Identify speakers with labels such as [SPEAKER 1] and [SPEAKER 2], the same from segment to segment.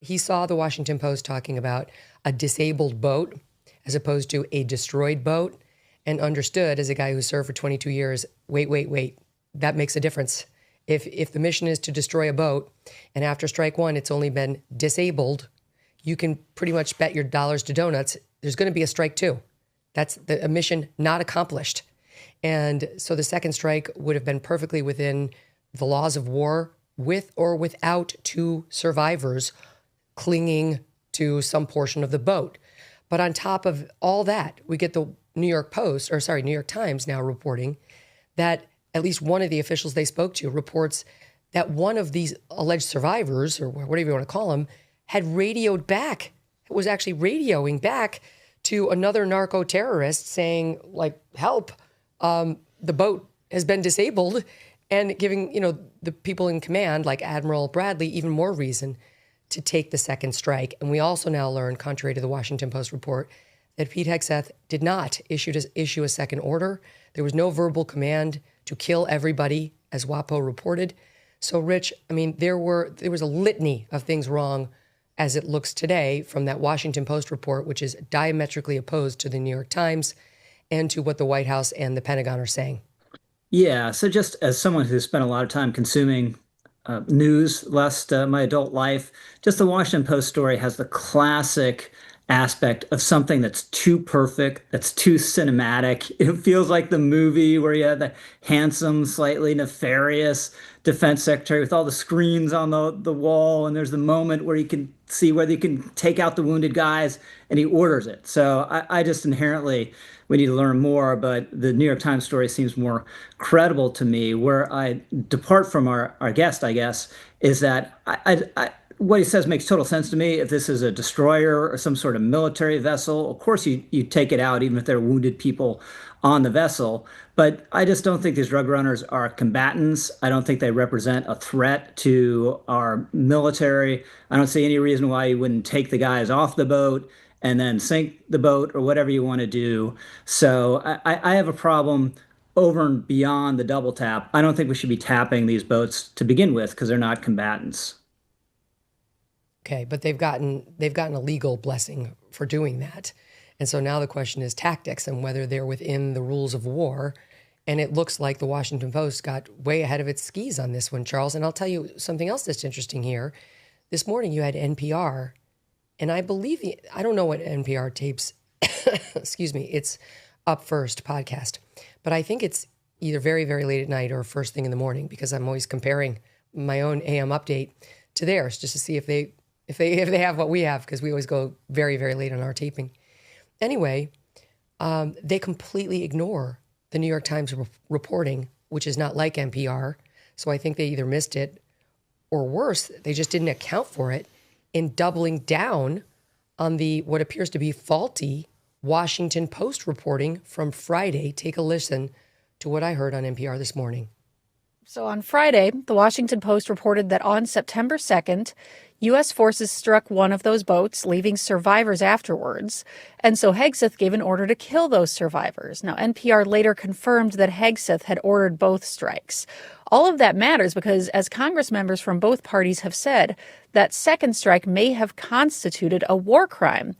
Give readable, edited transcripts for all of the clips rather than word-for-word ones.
[SPEAKER 1] He saw the Washington Post talking about a disabled boat as opposed to a destroyed boat, and understood, as a guy who served for 22 years, wait, that makes a difference. If the mission is to destroy a boat, and after strike one, it's only been disabled, you can pretty much bet your dollars to donuts there's going to be a strike two. That's a mission not accomplished. And so the second strike would have been perfectly within the laws of war, with or without two survivors clinging to some portion of the boat. But on top of all that, we get the New York Times now reporting that at least one of the officials they spoke to reports that one of these alleged survivors, or whatever you want to call them, had radioed back, was actually radioing back to another narco-terrorist saying, like, help, the boat has been disabled, and giving, the people in command, like Admiral Bradley, even more reason to take the second strike. And we also now learn, contrary to the Washington Post report, that Pete Hegseth did not issue a second order. There was no verbal command to kill everybody, as WAPO reported. So, Rich, there was a litany of things wrong as it looks today from that Washington Post report, which is diametrically opposed to the New York Times and to what the White House and the Pentagon are saying.
[SPEAKER 2] Yeah, so just as someone who's spent a lot of time consuming news last my adult life, just the Washington Post story has the classic aspect of something that's too perfect, that's too cinematic. It feels like the movie where you have the handsome, slightly nefarious defense secretary with all the screens on the wall, and there's the moment where you can see whether you can take out the wounded guys, and he orders it. So I just inherently, we need to learn more, but the New York Times story seems more credible to me. Where I depart from our guest, I guess, is that what he says makes total sense to me. If this is a destroyer or some sort of military vessel, of course you take it out, even if there are wounded people on the vessel. But I just don't think these drug runners are combatants. I don't think they represent a threat to our military. I don't see any reason why you wouldn't take the guys off the boat and then sink the boat or whatever you want to do. So I have a problem over and beyond the double tap. I don't think we should be tapping these boats to begin with because they're not combatants.
[SPEAKER 1] Okay, but they've gotten a legal blessing for doing that. And so now the question is tactics and whether they're within the rules of war. And it looks like the Washington Post got way ahead of its skis on this one, Charles. And I'll tell you something else that's interesting here. This morning you had NPR, and I believe, I don't know what NPR tapes, excuse me, it's Up First podcast. But I think it's either very, very late at night or first thing in the morning, because I'm always comparing my own AM update to theirs just to see if they have what we have, because we always go very, very late on our taping. Anyway, they completely ignore the New York Times reporting, which is not like NPR. So I think they either missed it, or worse, they just didn't account for it in doubling down on the what appears to be faulty Washington Post reporting from Friday. Take a listen to what I heard on NPR this morning.
[SPEAKER 3] So on Friday, the Washington Post reported that on September 2nd, U.S. forces struck one of those boats, leaving survivors afterwards. And so Hegseth gave an order to kill those survivors. Now, NPR later confirmed that Hegseth had ordered both strikes. All of that matters because, as Congress members from both parties have said, that second strike may have constituted a war crime.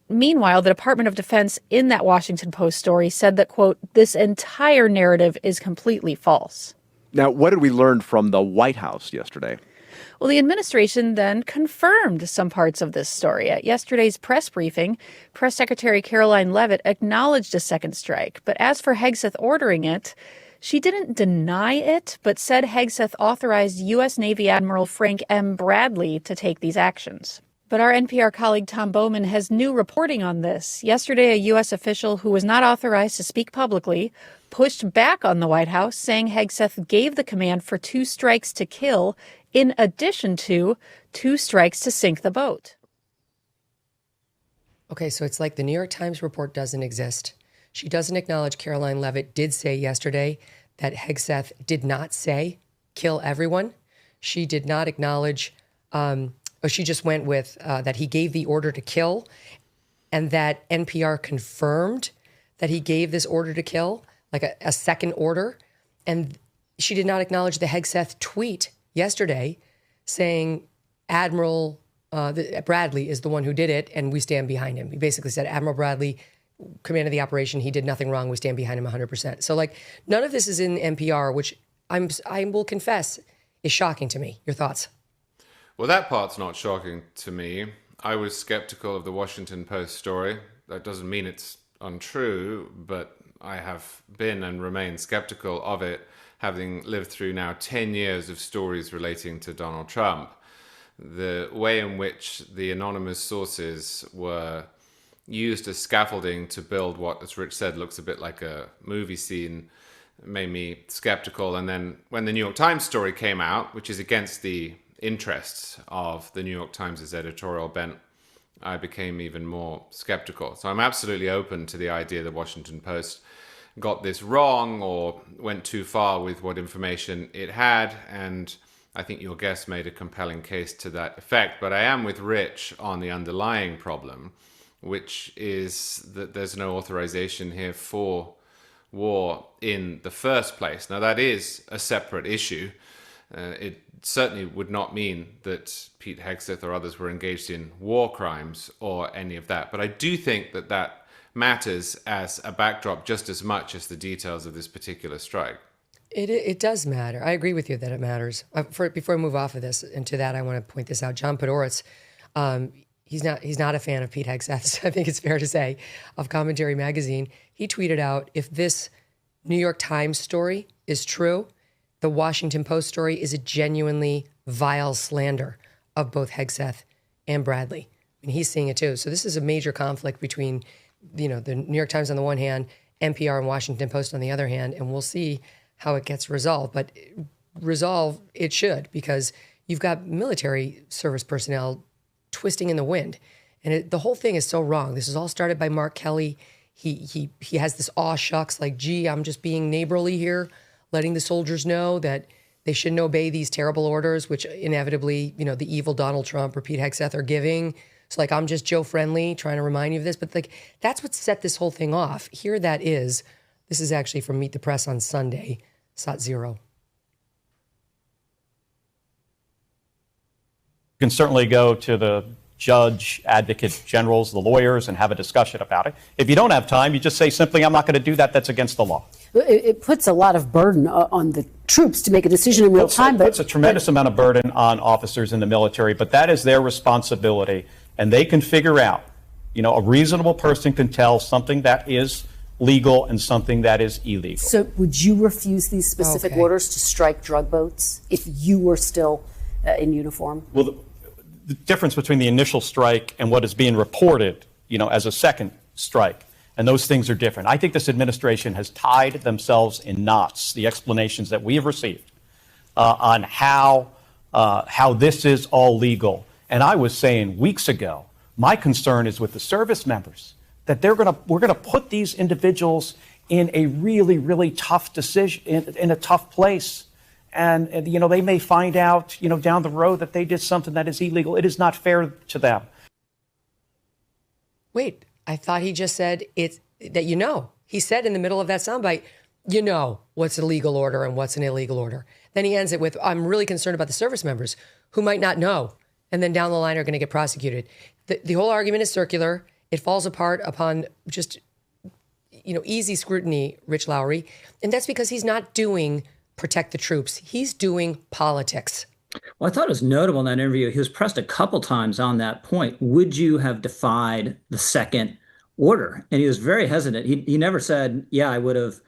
[SPEAKER 3] Meanwhile, the Department of Defense in that Washington Post story said that, quote, this entire narrative is completely false.
[SPEAKER 4] Now, what did we learn from the White House yesterday?
[SPEAKER 3] Well, the administration then confirmed some parts of this story. At yesterday's press briefing, Press Secretary Caroline Leavitt acknowledged a second strike. But as for Hegseth ordering it, she didn't deny it, but said Hegseth authorized U.S. Navy Admiral Frank M. Bradley to take these actions. But our NPR colleague Tom Bowman has new reporting on this. Yesterday, a U.S. official who was not authorized to speak publicly pushed back on the White House, saying Hegseth gave the command for 2 strikes to kill, in addition to 2 strikes to sink the boat.
[SPEAKER 1] Okay, so it's like the New York Times report doesn't exist. She doesn't acknowledge Caroline Leavitt did say yesterday that Hegseth did not say kill everyone. She did not acknowledge, she just went with that he gave the order to kill, and that NPR confirmed that he gave this order to kill, like a second order. And she did not acknowledge the Hegseth tweet yesterday saying Admiral Bradley is the one who did it, and we stand behind him. He basically said, Admiral Bradley commanded the operation. He did nothing wrong. We stand behind him 100%. So, like, none of this is in NPR, which I will confess is shocking to me. Your thoughts?
[SPEAKER 5] Well, that part's not shocking to me. I was skeptical of the Washington Post story. That doesn't mean it's untrue, but I have been and remain skeptical of it, having lived through now 10 years of stories relating to Donald Trump. The way in which the anonymous sources were used as scaffolding to build what, as Rich said, looks a bit like a movie scene made me skeptical. And then when the New York Times story came out, which is against the interests of the New York Times' editorial bent, I became even more skeptical. So I'm absolutely open to the idea the Washington Post got this wrong or went too far with what information it had. And I think your guest made a compelling case to that effect. But I am with Rich on the underlying problem, which is that there's no authorization here for war in the first place. Now, that is a separate issue. It certainly would not mean that Pete Hegseth or others were engaged in war crimes or any of that. But I do think that that matters as a backdrop just as much as the details of this particular strike.
[SPEAKER 1] It does matter. I agree with you that it matters. Before I move off of this, and to that, I want to point this out. John Podhoretz, he's not a fan of Pete Hegseth, I think it's fair to say, of Commentary Magazine. He tweeted out, if this New York Times story is true, the Washington Post story is a genuinely vile slander of both Hegseth and Bradley. And he's seeing it too. So this is a major conflict between, the New York Times on the one hand, NPR and Washington Post on the other hand, and we'll see how it gets resolved. But resolve it should, because you've got military service personnel twisting in the wind. And the whole thing is so wrong. This is all started by Mark Kelly. He has this aw shucks, like, gee, I'm just being neighborly here, letting the soldiers know that they shouldn't obey these terrible orders, which inevitably, the evil Donald Trump or Pete Hegseth are giving. So, like, I'm just Joe Friendly trying to remind you of this. But, like, that's what set this whole thing off. Here that is. This is actually from Meet the Press on Sunday, SOT0.
[SPEAKER 6] You can certainly go to the judge, advocate generals, the lawyers, and have a discussion about it. If you don't have time, you just say simply, I'm not going to do that. That's against the law.
[SPEAKER 7] It puts a lot of burden on the troops to make a decision in real time.
[SPEAKER 6] It puts a tremendous amount of burden on officers in the military, but that is their responsibility, and they can figure out, a reasonable person can tell something that is legal and something that is illegal.
[SPEAKER 7] So would you refuse these specific orders to strike drug boats if you were still in uniform?
[SPEAKER 6] Well, the difference between the initial strike and what is being reported, as a second strike, and those things are different. I think this administration has tied themselves in knots, the explanations that we have received on how this is all legal. And I was saying weeks ago, my concern is with the service members, that we're going to put these individuals in a really, really tough decision, in a tough place. And they may find out, down the road that they did something that is illegal. It is not fair to them.
[SPEAKER 1] Wait, I thought he just said that He said in the middle of that soundbite, what's a legal order and what's an illegal order. Then he ends it with, I'm really concerned about the service members who might not know and then down the line are going to get prosecuted. The whole argument is circular. It falls apart upon just, easy scrutiny, Rich Lowry. And that's because he's not doing protect the troops. He's doing politics.
[SPEAKER 2] Well, I thought it was notable in that interview. He was pressed a couple times on that point. Would you have defied the second order? And he was very hesitant. He never said, yeah, I would have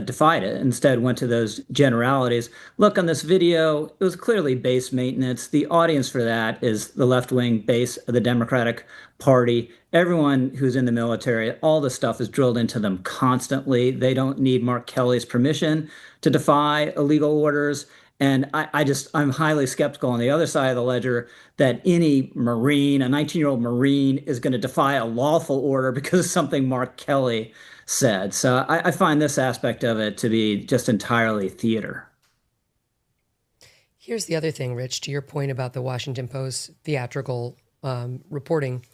[SPEAKER 2] defied it. Instead, went to those generalities. Look, on this video, it was clearly base maintenance. The audience for that is the left-wing base of the Democratic Party. Everyone who's in the military, all this stuff is drilled into them constantly. They don't need Mark Kelly's permission to defy illegal orders. And I'm highly skeptical on the other side of the ledger that any Marine, a 19-year-old Marine, is going to defy a lawful order because of something Mark Kelly said. So I find this aspect of it to be just entirely theater.
[SPEAKER 1] Here's the other thing, Rich, to your point about the Washington Post theatrical reporting.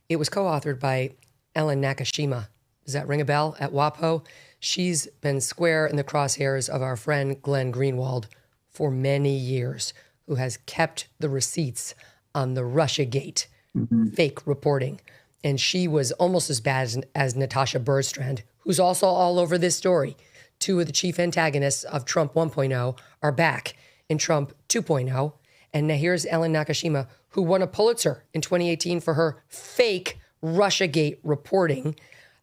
[SPEAKER 1] It was co-authored by Ellen Nakashima. Does that ring a bell? At WAPO. She's been square in the crosshairs of our friend Glenn Greenwald for many years, who has kept the receipts on the Russiagate fake reporting. And she was almost as bad as Natasha Berstrand, who's also all over this story. Two of the chief antagonists of Trump 1.0 are back in Trump 2.0. And now here's Ellen Nakashima, who won a Pulitzer in 2018 for her fake Russiagate reporting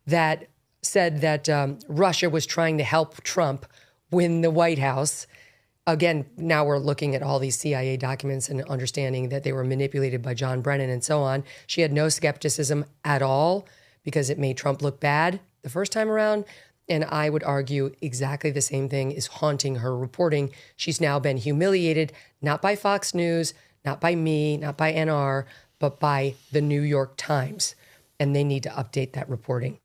[SPEAKER 1] that said that Russia was trying to help Trump win the White House. Again, now we're looking at all these CIA documents and understanding that they were manipulated by John Brennan and so on. She had no skepticism at all because it made Trump look bad the first time around. And I would argue exactly the same thing is haunting her reporting. She's now been humiliated, not by Fox News, not by me, not by NR, but by the New York Times. And they need to update that reporting.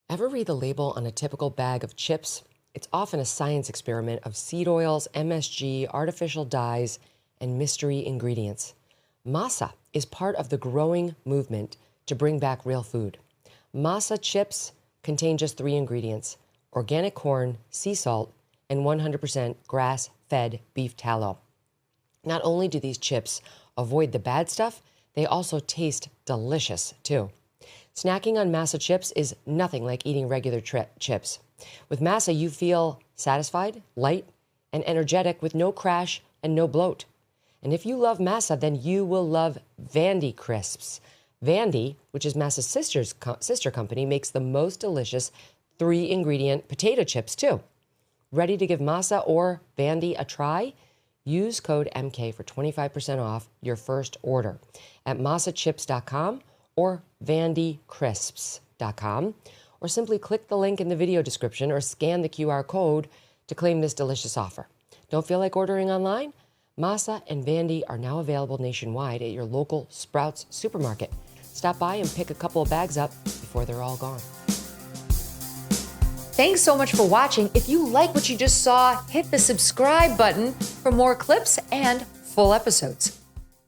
[SPEAKER 1] Ever read the label on a typical bag of chips? It's often a science experiment of seed oils, MSG, artificial dyes, and mystery ingredients. Masa is part of the growing movement to bring back real food. Masa chips contain just 3 ingredients: organic corn, sea salt, and 100% grass-fed beef tallow. Not only do these chips avoid the bad stuff, they also taste delicious too. Snacking on Masa chips is nothing like eating regular chips. With Masa, you feel satisfied, light, and energetic with no crash and no bloat. And if you love Masa, then you will love Vandy Crisps. Vandy, which is Masa's sister company, makes the most delicious 3-ingredient potato chips too. Ready to give Masa or Vandy a try? Use code MK for 25% off your first order at masachips.com or vandycrisps.com, or simply click the link in the video description or scan the QR code to claim this delicious offer. Don't feel like ordering online? Masa and Vandy are now available nationwide at your local Sprouts supermarket. Stop by and pick a couple of bags up before they're all gone.
[SPEAKER 8] Thanks so much for watching. If you like what you just saw, hit the subscribe button for more clips and full episodes.